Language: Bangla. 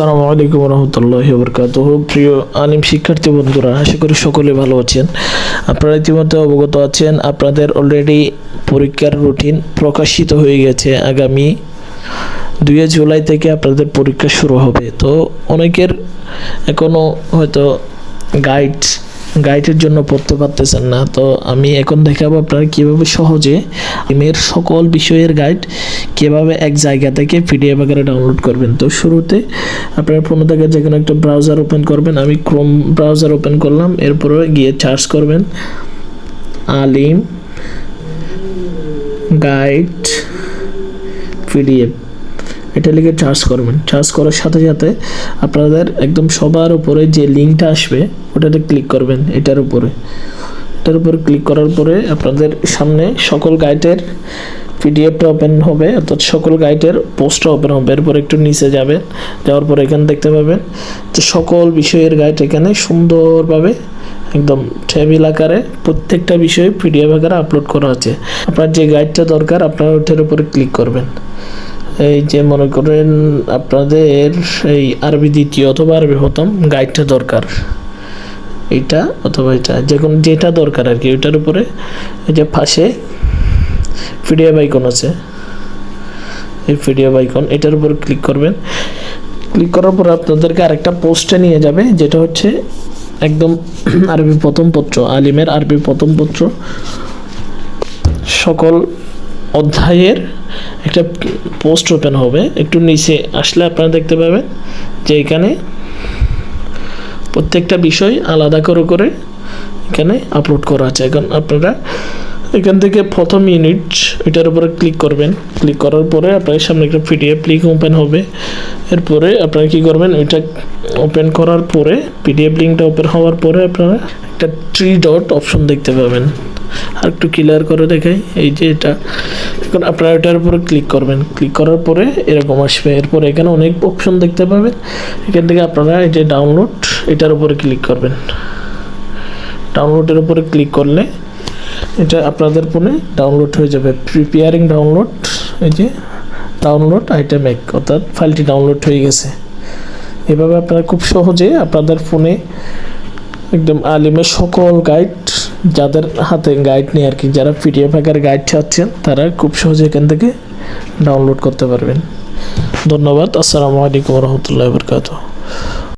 আসসালামু আলাইকুম রহমতুল্লাহি ওয়া বারাকাতুহু। প্রিয় আলিম শিক্ষার্থী বন্ধুরা, আশা করি সকলে ভালো আছেন। আপনারা ইতিমধ্যে অবগত আছেন, আপনাদের অলরেডি পরীক্ষার রুটিন প্রকাশিত হয়ে গেছে। আগামী 2 জুলাই থেকে আপনাদের পরীক্ষা শুরু হবে। তো অনেকের এখনও হয়তো গাইডের জন্য পড়তে পারতেছেন না। তো আমি এখন দেখাবো আপনারা কীভাবে সহজে আলিমের সকল বিষয়ের গাইড কীভাবে এক জায়গা থেকে পিডিএফ আকারে ডাউনলোড করবেন। তো শুরুতে আপনার ফোনে থেকে যে কোনো একটা ব্রাউজার ওপেন করবেন। আমি ক্রোম ব্রাউজার ওপেন করলাম, এরপরে গিয়ে সার্চ করবেন আলিম গাইড পিডিএফ, এটা লিখে সার্চ করবেন। সার্চ করার সাথে সাথে আপনাদের একদম সবার উপরে যে লিঙ্কটা আসবে ওটাতে ক্লিক করবেন। এটার উপরে ক্লিক করার পরে আপনাদের সামনে সকল গাইডের পিডিএফটা ওপেন হবে, অর্থাৎ সকল গাইডের পোস্টটা ওপেন হবে। এরপর একটু নিচে যাওয়ার পর এখানে দেখতে পাবেন যে সকল বিষয়ের গাইড এখানে সুন্দরভাবে একদম টেবিল আকারে প্রত্যেকটা বিষয়ে পিডিএফ আকারে আপলোড করা আছে। আপনার যে গাইডটা দরকার আপনারা ওটার উপরে ক্লিক করবেন। এই যে মনে করেন আপনাদের এই আরবি দ্বিতীয় অথবা আরবি প্রথম গাইডটা দরকার, এইটা অথবা এটা, যেটা দরকার আর কি। ওইটার উপরে এই যে পাশে পিডিএফ আইকন আছে, এই পিডিএফ আইকন, এটার উপর ক্লিক করবেন। ক্লিক করার পর আপনাদেরকে আরেকটা পোস্টে নিয়ে যাবে, যেটা হচ্ছে একদম আরবি প্রথম পত্র, আলিমের আরবি প্রথম পত্র সকল অধ্যায়ের একটা পোস্ট ওপেন হবে। একটু নিচে আসলে আপনারা দেখতে পাবেন যে এখানে প্রত্যেকটা বিষয় আলাদা করে এখানে আপলোড করা আছে। এখন আপনারা এখান থেকে প্রথম ইউনিট এটার উপরে ক্লিক করবেন। ক্লিক করার পরে আপনার সামনে একটা পিডিএফ লিঙ্ক ওপেন হবে। এরপরে আপনারা কী করবেন, ওইটা ওপেন করার পরে পিডিএফ লিঙ্কটা ওপেন হওয়ার পরে আপনারা একটা 3 ডট অপশন দেখতে পাবেন। আর একটু ক্লিয়ার করে দেখাই, এই যে এটা। এখন আপনারা এটার উপরে ক্লিক করবেন। ক্লিক করার পরে এরকম আসবে। এরপর এখানে অনেক অপশন দেখতে পাবেন। এখান থেকে আপনারা এই যে ডাউনলোড, এটার উপরে ক্লিক করবেন। ডাউনলোডের উপরে ক্লিক করলে এটা আপনাদের ফোনে ডাউনলোড হয়ে যাবে। প্রিপেয়ারিং ডাউনলোড, এই যে ডাউনলোড আইটেম 1, অর্থাৎ ফাইলটি ডাউনলোড হয়ে গেছে। এভাবে আপনারা খুব সহজে আপনাদের ফোনে একদম আলিমের সকল গাইড, যাদের হাতে গাইড নেই আর কি, যারা পিডিএফ আকারে গাইড চাচ্ছেন তারা খুব সহজে এখান থেকে ডাউনলোড করতে পারবেন। ধন্যবাদ। আসসালামু আলাইকুম রহমতুল্লাহি ওয়া বারাকাতুহু।